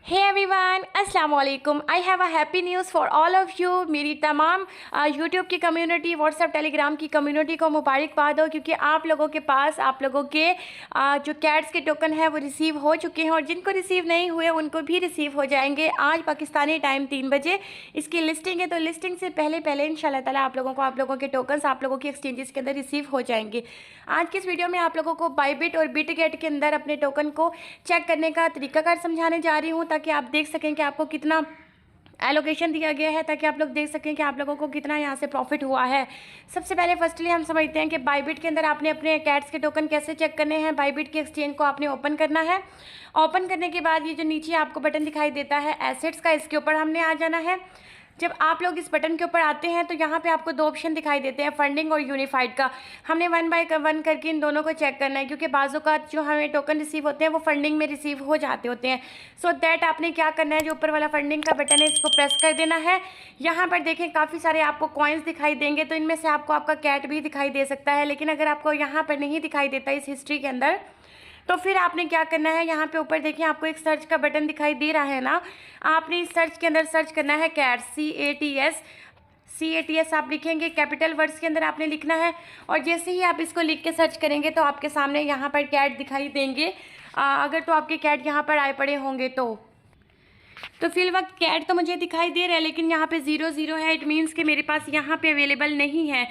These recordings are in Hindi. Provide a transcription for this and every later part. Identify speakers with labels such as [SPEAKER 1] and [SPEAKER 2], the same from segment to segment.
[SPEAKER 1] हे एवरीवन, अस्सलाम वालेकुम। I have a happy news for all of you. मेरी तमाम यूट्यूब की कम्युनिटी, व्हाट्सएप, टेलीग्राम की कम्युनिटी को मुबारकबाद हो, क्योंकि आप लोगों के पास आप लोगों के जो कैट्स के टोकन है वो रिसीव हो चुके हैं और जिनको रिसीव नहीं हुए उनको भी रिसीव हो जाएंगे आज पाकिस्तानी टाइम 3 बजे। इसकी लिस्टिंग है, तो लिस्टिंग से पहले पहले इंशाल्लाह ताला आप लोगों के टोकन्स आप लोगों की एक्सचेंजेस के अंदर रिसीव हो जाएंगे। आज की इस वीडियो में आप लोगों को बायबिट और बिटगेट के अंदर अपने टोकन को चेक करने का तरीकाकार समझाने जा रही हूँ, ताकि आप देख सकें कि आपको कितना एलोकेशन दिया गया है, ताकि आप लोग देख सकें कि आप लोगों को कितना यहाँ से प्रॉफिट हुआ है। सबसे पहले फर्स्टली हम समझते हैं कि बायबिट के अंदर आपने अपने कैट्स के टोकन कैसे चेक करने हैं। बायबिट के एक्सचेंज को आपने ओपन करना है। ओपन करने के बाद ये जो नीचे आपको बटन दिखाई देता है एसेट्स का, इसके ऊपर हमने आ जाना है। जब आप लोग इस बटन के ऊपर आते हैं तो यहाँ पे आपको दो ऑप्शन दिखाई देते हैं, फंडिंग और यूनिफाइड का। हमने वन बाय वन करके इन दोनों को चेक करना है, क्योंकि बाजू का जो हमें टोकन रिसीव होते हैं वो फंडिंग में रिसीव हो जाते होते हैं। सो दैट आपने क्या करना है, जो ऊपर वाला फंडिंग का बटन है इसको प्रेस कर देना है। यहाँ पर देखें काफ़ी सारे आपको कॉइन्स दिखाई देंगे, तो इनमें से आपको आपका कैट भी दिखाई दे सकता है। लेकिन अगर आपको यहाँ पर नहीं दिखाई देता इस हिस्ट्री के अंदर, तो फिर आपने क्या करना है, यहाँ पे ऊपर देखिए आपको एक सर्च का बटन दिखाई दे रहा है ना। आपने इस सर्च के अंदर सर्च करना है कैट्स, CATS आप लिखेंगे, कैपिटल वर्ड्स के अंदर आपने लिखना है। और जैसे ही आप इसको लिख के सर्च करेंगे तो आपके सामने यहाँ पर कैट दिखाई देंगे। अगर तो आपके कैट यहाँ पर आए पड़े होंगे तो फिल वक्त कैट तो मुझे दिखाई दे रहा है, लेकिन यहाँ पे 0 है। इट मीन्स कि मेरे पास यहाँ पे अवेलेबल नहीं है।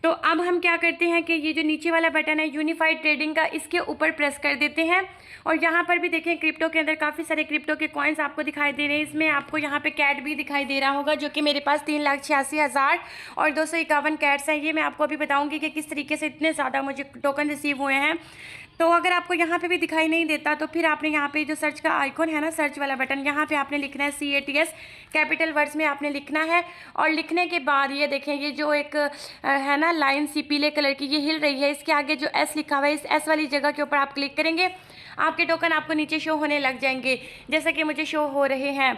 [SPEAKER 1] तो अब हम क्या करते हैं कि ये जो नीचे वाला बटन है यूनिफाइड ट्रेडिंग का, इसके ऊपर प्रेस कर देते हैं। और यहाँ पर भी देखें क्रिप्टो के अंदर काफ़ी सारे क्रिप्टो के कॉइन्स आपको दिखाई दे रहे हैं। इसमें आपको यहाँ पे कैट भी दिखाई दे रहा होगा, जो कि मेरे पास 3,86,000 और 251 कैट्स हैं। ये मैं आपको अभी बताऊँगी कि किस तरीके से इतने ज़्यादा मुझे टोकन रिसीव हुए हैं। तो अगर आपको यहाँ पे भी दिखाई नहीं देता तो फिर आपने यहाँ पे जो सर्च का आइकॉन है ना, सर्च वाला बटन, यहाँ पे आपने लिखना है CATS, कैपिटल वर्ड्स में आपने लिखना है। और लिखने के बाद ये देखें, ये जो एक है ना लाइन सी पीले कलर की, ये हिल रही है, इसके आगे जो S लिखा हुआ है, इस S वाली जगह के ऊपर आप क्लिक करेंगे, आपके टोकन आपको नीचे शो होने लग जाएंगे, जैसा कि मुझे शो हो रहे हैं।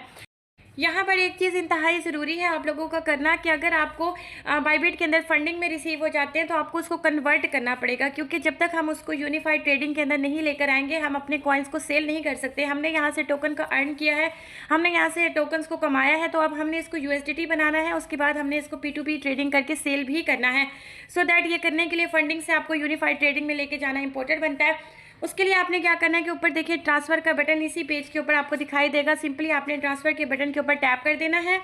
[SPEAKER 1] यहाँ पर एक चीज़ इंतहाई ज़रूरी है आप लोगों का करना, कि अगर आपको बायबिट के अंदर फंडिंग में रिसीव हो जाते हैं तो आपको उसको कन्वर्ट करना पड़ेगा, क्योंकि जब तक हम उसको यूनिफाइड ट्रेडिंग के अंदर नहीं लेकर आएंगे हम अपने कॉइन्स को सेल नहीं कर सकते। हमने यहाँ से टोकन का अर्न किया है, हमने यहाँ से टोकन्स को कमाया है, तो अब हमने इसको USDT बनाना है। उसके बाद हमने इसको P2P ट्रेडिंग करके सेल भी करना है। सो दैट ये करने के लिए फंडिंग से आपको यूनिफाइड ट्रेडिंग में लेके जाना इंपॉर्टेंट बनता है। उसके लिए आपने क्या करना है कि ऊपर देखिए ट्रांसफ़र का बटन इसी पेज के ऊपर आपको दिखाई देगा। सिंपली आपने ट्रांसफ़र के बटन के ऊपर टैप कर देना है।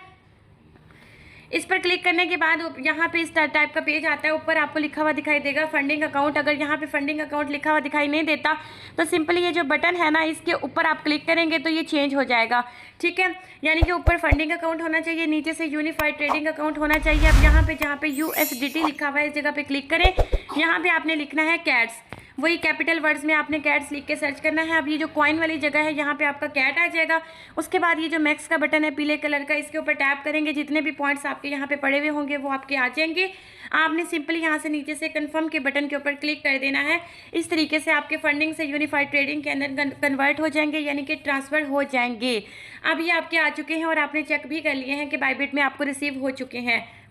[SPEAKER 1] इस पर क्लिक करने के बाद यहाँ पे इस टाइप का पेज आता है। ऊपर आपको लिखा हुआ दिखाई देगा फंडिंग अकाउंट। अगर यहाँ पे फंडिंग अकाउंट लिखा हुआ दिखाई नहीं देता तो सिंपली ये जो बटन है ना, इसके ऊपर आप क्लिक करेंगे तो ये चेंज हो जाएगा। ठीक है, यानी कि ऊपर फंडिंग अकाउंट होना चाहिए, नीचे से यूनिफाइड ट्रेडिंग अकाउंट होना चाहिए। अब यहाँ पे जहाँ पे USDT लिखा हुआ है इस जगह पे क्लिक करें। यहाँ पे आपने लिखना है कैट्स, वही कैपिटल वर्ड्स में आपने कैट्स लिख के सर्च करना है। अब ये जो कॉइन वाली जगह है यहाँ पे आपका कैट आ जाएगा। उसके बाद ये जो मैक्स का बटन है पीले कलर का, इसके ऊपर टैप करेंगे, जितने भी पॉइंट्स आपके यहाँ पे पड़े हुए होंगे वो आपके आ जाएंगे। आपने सिंपली यहाँ से नीचे से कन्फर्म के बटन के ऊपर क्लिक कर देना है। इस तरीके से आपके फंडिंग से यूनिफाइड ट्रेडिंग के अंदर कन्वर्ट हो जाएंगे, यानी कि ट्रांसफ़र हो जाएंगे। अब ये आपके आ चुके हैं और आपने चेक भी कर लिए हैं कि बायबिट में आपको रिसीव हो चुके हैं।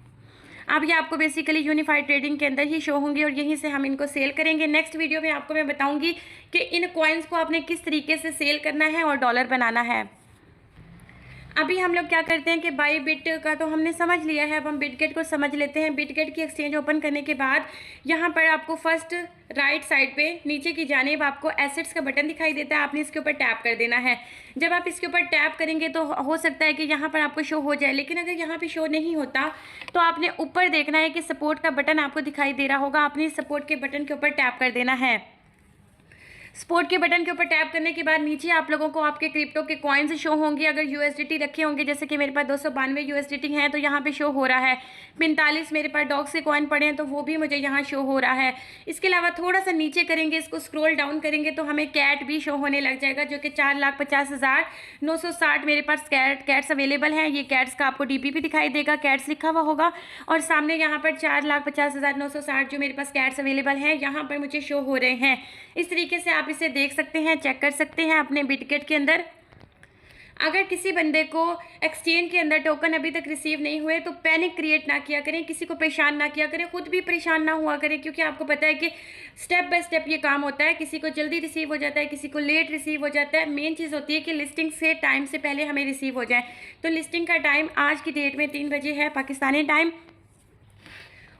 [SPEAKER 1] अब ये आपको बेसिकली यूनिफाइड ट्रेडिंग के अंदर ही शो होंगे और यहीं से हम इनको सेल करेंगे। नेक्स्ट वीडियो में आपको मैं बताऊंगी कि इन कॉइन्स को आपने किस तरीके से सेल करना है और डॉलर बनाना है। अभी हम लोग क्या करते हैं कि बायबिट का तो हमने समझ लिया है, अब हम बिटगेट को समझ लेते हैं। बिटगेट की एक्सचेंज ओपन करने के बाद यहाँ पर आपको फर्स्ट राइट साइड पे नीचे की जानिब आपको एसेट्स का बटन दिखाई देता है, आपने इसके ऊपर टैप कर देना है। जब आप इसके ऊपर टैप करेंगे तो हो सकता है कि यहाँ पर आपको शो हो जाए, लेकिन अगर यहाँ पे शो नहीं होता तो आपने ऊपर देखना है कि सपोर्ट का बटन आपको दिखाई दे रहा होगा, आपने इस सपोर्ट के बटन के ऊपर टैप कर देना है। सपोर्ट के बटन के ऊपर टैप करने के बाद नीचे आप लोगों को आपके क्रिप्टो के कॉइन्स शो होंगे। अगर USDT रखे होंगे, जैसे कि मेरे पास 292 USDT हैं तो यहाँ पे शो हो रहा है। 45 मेरे पास डॉग्स के कॉइन पड़े हैं तो वो भी मुझे यहाँ शो हो रहा है। इसके अलावा थोड़ा सा नीचे करेंगे, इसको स्क्रॉल डाउन करेंगे तो हमें कैट भी शो होने लग जाएगा, जो कि 4,50,960 मेरे पास कैट्स अवेलेबल हैं। ये कैट्स का आपको DP भी दिखाई देगा, कैट्स लिखा हुआ होगा, और सामने यहाँ पर 4,50,960 जो मेरे पास कैट्स अवेलेबल हैं यहाँ पर मुझे शो हो रहे हैं। इस तरीके से आप इसे देख सकते हैं, चेक कर सकते हैं अपने बिटगेट के अंदर। अगर किसी बंदे को एक्सचेंज के अंदर टोकन अभी तक रिसीव नहीं हुए तो पैनिक क्रिएट ना किया करें, किसी को परेशान ना किया करें, खुद भी परेशान ना हुआ करें, क्योंकि आपको पता है कि स्टेप बाय स्टेप ये काम होता है। किसी को जल्दी रिसीव हो जाता है, किसी को लेट रिसीव हो जाता है। मेन चीज़ होती है कि लिस्टिंग से टाइम से पहले हमें रिसीव हो जाए। तो लिस्टिंग का टाइम आज की डेट में 3 बजे है पाकिस्तानी टाइम,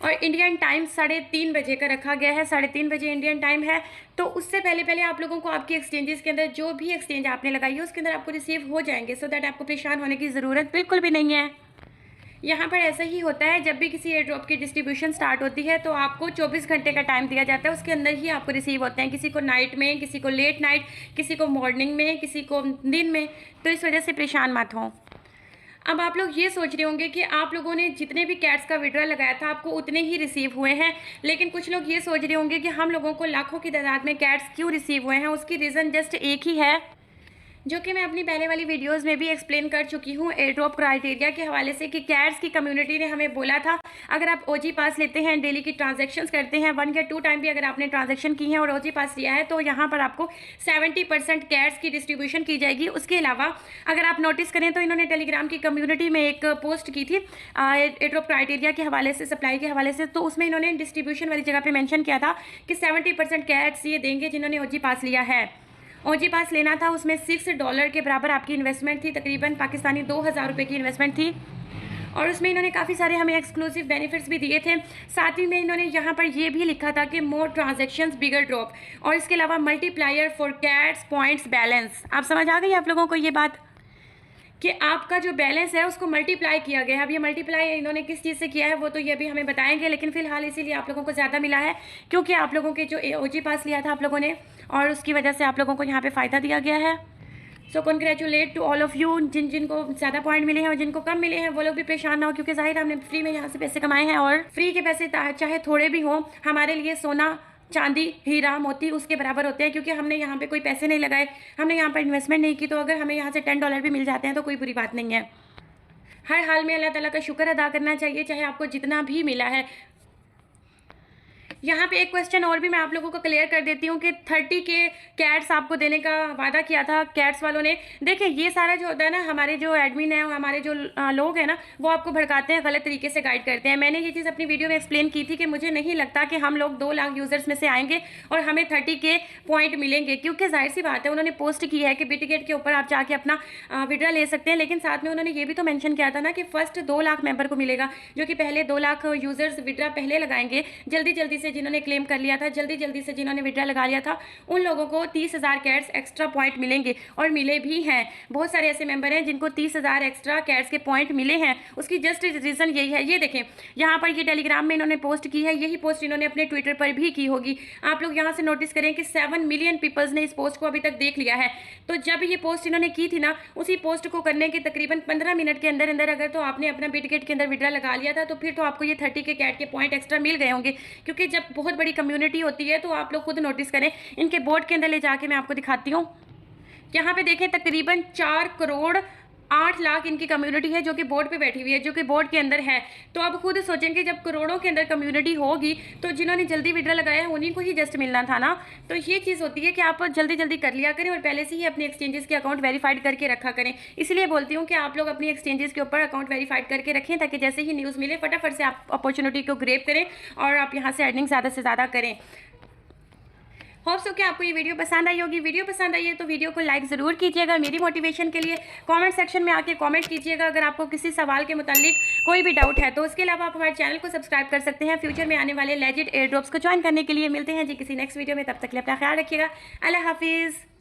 [SPEAKER 1] और इंडियन टाइम 3:30 बजे का रखा गया है। 3:30 बजे इंडियन टाइम है। तो उससे पहले आप लोगों को आपकी एक्सचेंजेस के अंदर जो भी एक्सचेंज आपने लगाई है उसके अंदर आपको रिसीव हो जाएंगे, सो दैट आपको परेशान होने की ज़रूरत बिल्कुल भी नहीं है। यहाँ पर ऐसा ही होता है, जब भी किसी एयर ड्रॉप की डिस्ट्रीब्यूशन स्टार्ट होती है तो आपको 24 घंटे का टाइम दिया जाता है, उसके अंदर ही आपको रिसीव होते हैं। किसी को नाइट में, किसी को लेट नाइट, किसी को मॉर्निंग में, किसी को दिन में। तो इस वजह से परेशान मत हों। अब आप लोग ये सोच रहे होंगे कि आप लोगों ने जितने भी कैट्स का विड्रॉ लगाया था आपको उतने ही रिसीव हुए हैं, लेकिन कुछ लोग ये सोच रहे होंगे कि हम लोगों को लाखों की तादाद में कैट्स क्यों रिसीव हुए हैं। उसकी रीज़न जस्ट एक ही है, जो कि मैं अपनी पहले वाली वीडियोस में भी एक्सप्लेन कर चुकी हूँ एयर ड्रॉप क्राइटेरिया के हवाले से, कि कैट्स की कम्युनिटी ने हमें बोला था अगर आप ओजी पास लेते हैं, डेली की ट्रांजैक्शंस करते हैं, 1 या 2 टाइम भी अगर आपने ट्रांजैक्शन की है और ओजी पास लिया है, तो यहाँ पर आपको 70% कैट्स की डिस्ट्रीब्यूशन की जाएगी। उसके अलावा अगर आप नोटिस करें तो इन्होंने टेलीग्राम की कम्युनिटी में एक पोस्ट की थी एयर ड्रॉप क्राइटेरिया के हवाले से, सप्लाई के हवाले से। तो उसमें इन्होंने डिस्ट्रीब्यूशन वाली जगह पर मैंशन किया था कि 70% कैट्स ये देंगे जिन्होंने ओजी पास लिया है। ओजी पास लेना था, उसमें $6 के बराबर आपकी इन्वेस्टमेंट थी, तकरीबन पाकिस्तानी 2000 रुपये की इन्वेस्टमेंट थी। और उसमें इन्होंने काफ़ी सारे हमें एक्सक्लूसिव बेनिफिट्स भी दिए थे। साथ ही में इन्होंने यहाँ पर ये भी लिखा था कि मोर ट्रांजैक्शंस बिगर ड्रॉप, और इसके अलावा multiplier for cats points balance. आप समझ आ गई आप लोगों को ये बात कि आपका जो बैलेंस है उसको मल्टीप्लाई किया गया है। अब ये मल्टीप्लाई इन्होंने किस चीज़ से किया है वो तो ये भी हमें बताएंगे, लेकिन फिलहाल इसीलिए आप लोगों को ज़्यादा मिला है क्योंकि आप लोगों के जो ओजी पास लिया था आप लोगों ने, और उसकी वजह से आप लोगों को यहाँ पे फ़ायदा दिया गया है। So congratulate to all of you. जिनको ज़्यादा पॉइंट मिले हैं और जिनको कम मिले हैं वो लोग भी परेशान ना हो, क्योंकि ज़ाहिर हमने फ्री में यहाँ से पैसे कमाए हैं, और फ्री के पैसे चाहे थोड़े भी हों हमारे लिए सोना चांदी हीरा मोती उसके बराबर होते हैं, क्योंकि हमने यहाँ पे कोई पैसे नहीं लगाए, हमने यहाँ पर इन्वेस्टमेंट नहीं की। तो अगर हमें यहाँ से $10 भी मिल जाते हैं तो कोई बुरी बात नहीं है। हर हाल में अल्लाह ताला का शुक्र अदा करना चाहिए, चाहे आपको जितना भी मिला है। यहाँ पे एक क्वेश्चन और भी मैं आप लोगों को क्लियर कर देती हूँ कि 30 के कैट्स आपको देने का वादा किया था कैट्स वालों ने। देखिए ये सारा जो होता है ना, हमारे जो एडमिन है, हमारे जो लोग हैं ना, वो आपको भड़काते हैं, गलत तरीके से गाइड करते हैं। मैंने ये चीज़ अपनी वीडियो में एक्सप्लेन की थी कि मुझे नहीं लगता कि हम लोग 2 लाख यूज़र्स में से आएंगे और हमें 30 के पॉइंट मिलेंगे, क्योंकि जाहिर सी बात है उन्होंने पोस्ट की है कि बिटगेट के ऊपर आप जाके अपना विड्रा ले सकते हैं, लेकिन साथ में उन्होंने ये भी तो मैंशन किया था ना कि फर्स्ट 2 लाख मेंबर को मिलेगा, जो कि पहले 2 लाख यूज़र्स विड्रा पहले लगाएंगे। जल्दी से जिन्होंने क्लेम कर लिया था, जल्दी से जिन्होंने विड्रा लगा लिया था, उन लोगों को 30,000 कैट्स एक्स्ट्रा पॉइंट मिलेंगे, और मिले भी हैं। बहुत सारे ऐसे मेंबर हैं जिनको 30,000 एक्स्ट्रा कैट्स के पॉइंट मिले हैं। उसकी जस्ट रीज़न यही है, ये देखें यहाँ पर ये टेलीग्राम में इन्होंने पोस्ट की है, यही पोस्ट इन्होंने अपने ट्विटर पर भी की होगी। आप लोग यहाँ से नोटिस करें कि 7 मिलियन पीपल्स ने इस पोस्ट को अभी तक देख लिया है। तो जब ये पोस्ट इन्होंने की थी ना, उसी पोस्ट को करने के तकरीबन 15 मिनट के अंदर अंदर अगर तो आपने अपना बिटगेट के अंदर विड्रा लगा लिया था, तो फिर तो आपको ये 30 के कैट के पॉइंट एक्स्ट्रा मिल गए होंगे। क्योंकि जब बहुत बड़ी कम्युनिटी होती है तो आप लोग खुद नोटिस करें। इनके बोर्ड के अंदर ले जाके मैं आपको दिखाती हूँ। यहाँ पे देखें तकरीबन 4 करोड़ 8 लाख इनकी कम्युनिटी है जो कि बोर्ड पे बैठी हुई है, जो कि बोर्ड के अंदर है। तो अब खुद सोचेंगे जब करोड़ों के अंदर कम्युनिटी होगी तो जिन्होंने जल्दी विड्रा लगाया है उन्हीं को ही जस्ट मिलना था ना। तो ये चीज़ होती है कि आप जल्दी कर लिया करें और पहले से ही अपने एक्सचेंजेस के अकाउंट वेरीफाइड करके रखा करें। इसलिए बोलती हूँ कि आप लोग अपनी एक्सचेंजेस के ऊपर अकाउंट वेरीफाइड करके रखें, ताकि जैसे ही न्यूज़ मिले फटाफट से आप अपॉर्चुनिटी को ग्रैब करें और आप यहाँ से अर्निंग ज़्यादा से ज़्यादा करें। होप्स हो कि आपको ये वीडियो पसंद आई होगी। वीडियो पसंद आई है तो वीडियो को लाइक ज़रूर कीजिएगा। मेरी मोटिवेशन के लिए कमेंट सेक्शन में आके कमेंट कीजिएगा अगर आपको किसी सवाल के मुतालिक कोई भी डाउट है तो। उसके अलावा आप हमारे चैनल को सब्सक्राइब कर सकते हैं फ्यूचर में आने वाले लेजिट एयर ड्रॉप्स को ज्वाइन करने के लिए। मिलते हैं जी किसी नेक्स्ट वीडियो में, तब तक के लिए अपना ख्याल रखिएगा। अल्लाह हाफिज़।